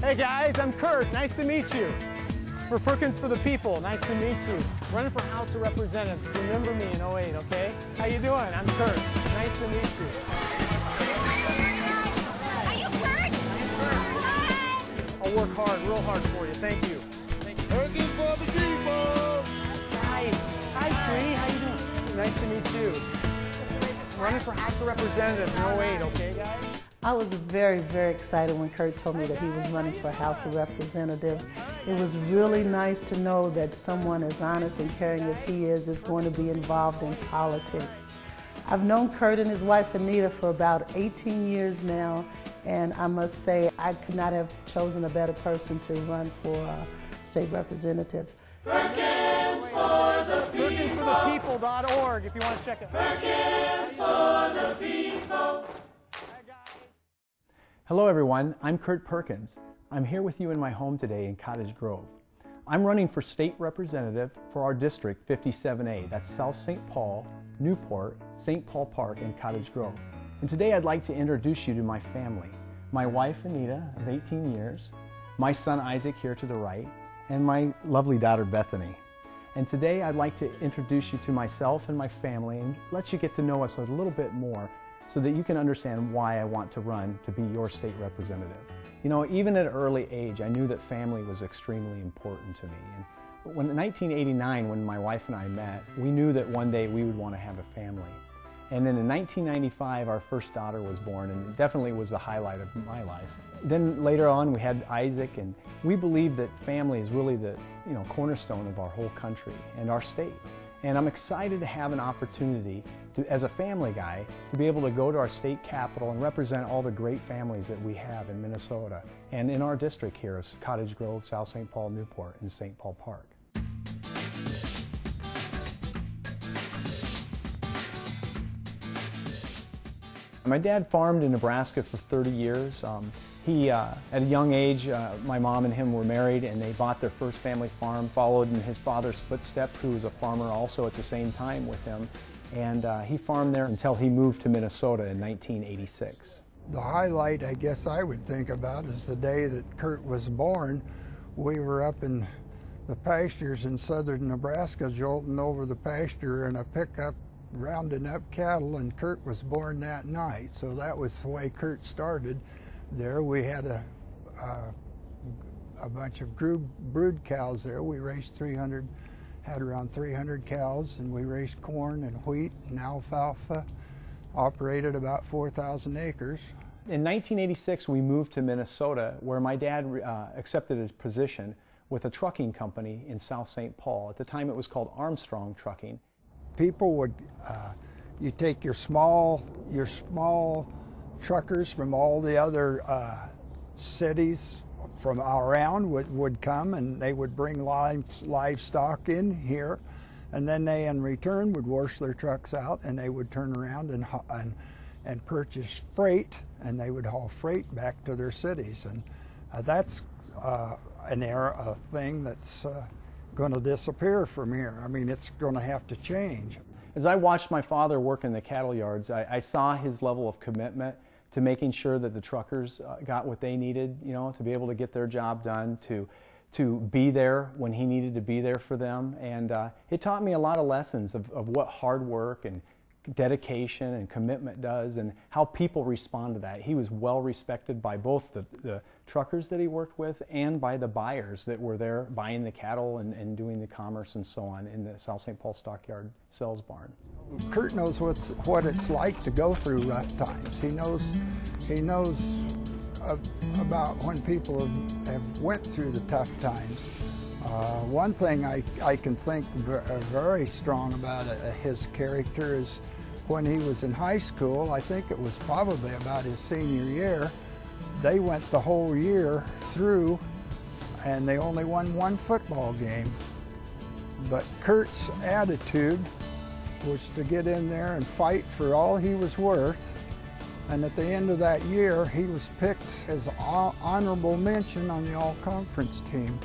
Hey guys, I'm Kurt. Nice to meet you. For Perkins for the People, nice to meet you. Running for House of Representatives. Remember me in '08, okay? How you doing? I'm Kurt. Nice to meet you. Are you Kurt? Hi. I'll work hard, real hard for you. Thank you. Thank you. Perkins for the People. Hi. Hi, sweetie. How you doing? Nice to meet you. Running for House of Representatives in '08, okay, guys? I was very, very excited when Kurt told me that he was running for House of Representatives. It was really nice to know that someone as honest and caring as he is going to be involved in politics. I've known Kurt and his wife Anita for about 18 years now, and I must say I could not have chosen a better person to run for state representative. Perkins for the People. PerkinsForThePeople.org if you want to check it out. Perkins for the People. Hello everyone, I'm Kurt Perkins. I'm here with you in my home today in Cottage Grove. I'm running for state representative for our district 57A, that's South St. Paul, Newport, St. Paul Park, and Cottage Grove. And today I'd like to introduce you to my family. My wife Anita of 18 years, my son Isaac here to the right, and my lovely daughter Bethany. And today I'd like to introduce you to myself and my family and let you get to know us a little bit more so that you can understand why I want to run to be your state representative. You know, even at an early age, I knew that family was extremely important to me. And in 1989, when my wife and I met, we knew that one day we would want to have a family. And then in 1995, our first daughter was born, and it definitely was the highlight of my life. Then later on, we had Isaac, and we believe that family is really the cornerstone of our whole country and our state. And I'm excited to have an opportunity to, as a family guy, to be able to go to our state capitol and represent all the great families that we have in Minnesota and in our district here, Cottage Grove, South St. Paul, Newport, and St. Paul Park. My dad farmed in Nebraska for 30 years. At a young age, my mom and him were married, and they bought their first family farm, followed in his father's footsteps, who was a farmer also at the same time with him. And he farmed there until he moved to Minnesota in 1986. The highlight, I guess I would think about, is the day that Kurt was born. We were up in the pastures in southern Nebraska, jolting over the pasture in a pickup, rounding up cattle, and Kurt was born that night. So that was the way Kurt started. There we had a bunch of brood cows there. We raised had around 300 cows, and we raised corn and wheat and alfalfa, operated about 4,000 acres. In 1986, we moved to Minnesota, where my dad accepted a position with a trucking company in South St. Paul. At the time, it was called Armstrong Trucking. People would, you take your small truckers from all the other cities from around would come, and they would bring livestock in here, and then they in return would wash their trucks out, and they would turn around and purchase freight, and they would haul freight back to their cities. And that's a thing that's going to disappear from here. I mean, it's going to have to change. As I watched my father work in the cattle yards, I saw his level of commitment to making sure that the truckers got what they needed, to be able to get their job done, to be there when he needed to be there for them. And it taught me a lot of lessons of what hard work and dedication and commitment does, and how people respond to that. He was well respected by both the truckers that he worked with and by the buyers that were there buying the cattle and doing the commerce and so on in the South St. Paul Stockyard Sales Barn. Kurt knows what it's like to go through rough times. He knows about when people have went through the tough times. One thing I can think very strong about his character is when he was in high school. I think it was probably about his senior year. They went the whole year through, and they only won one football game. But Kurt's attitude was to get in there and fight for all he was worth. And at the end of that year, he was picked as honorable mention on the all-conference team.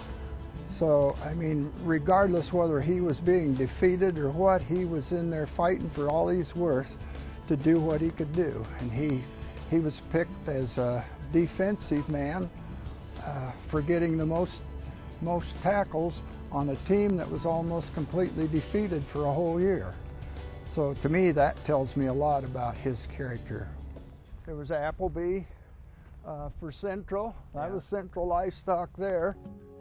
So, I mean, regardless whether he was being defeated or what, he was in there fighting for all he's worth to do what he could do. And he was picked as a defensive man, for getting the most tackles on a team that was almost completely defeated for a whole year. So to me, that tells me a lot about his character. There was Appleby for Central. That was Central Livestock there.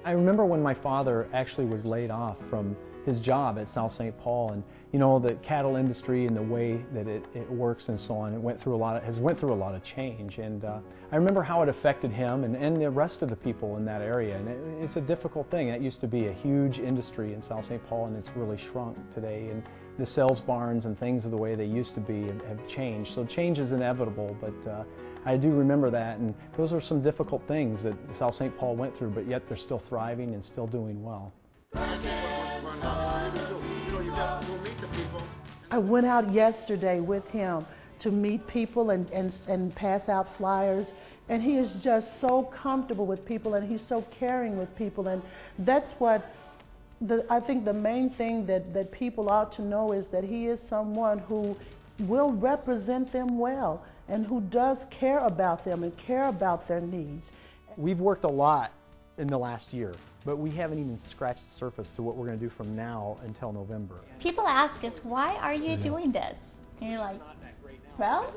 I remember when my father actually was laid off from his job at South St. Paul, and you know, the cattle industry and the way that it works and so on, it went through a lot of change, and I remember how it affected him and the rest of the people in that area, and it's a difficult thing. That used to be a huge industry in South St. Paul, and it's really shrunk today, and the sales barns and things of the way they used to be have changed. So change is inevitable, but I do remember that, and those are some difficult things that South St. Paul went through, but yet they're still thriving and still doing well. I went out yesterday with him to meet people and pass out flyers, and he is just so comfortable with people, and he's so caring with people, and that's what I think the main thing that people ought to know is that he is someone who will represent them well and who does care about them and care about their needs. We've worked a lot in the last year, but we haven't even scratched the surface to what we're going to do from now until November. People ask us, why are you doing this? And you're like, well,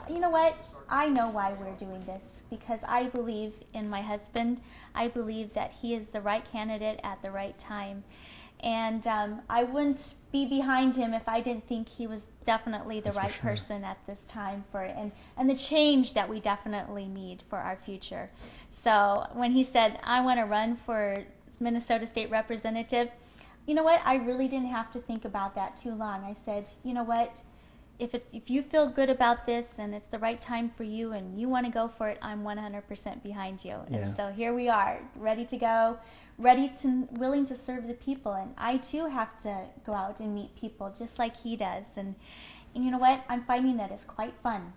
you know what? I know why we're doing this, because I believe in my husband. I believe that he is the right candidate at the right time. And I wouldn't be behind him if I didn't think he was definitely the right person at this time for it, and the change that we definitely need for our future. So when he said, I want to run for Minnesota State Representative, you know what? I really didn't have to think about that too long. I said, you know what? If you feel good about this and it's the right time for you and you want to go for it, I'm 100% behind you. Yeah. And so here we are, ready to go, willing to serve the people. And I too have to go out and meet people just like he does. And you know what? I'm finding that it's quite fun.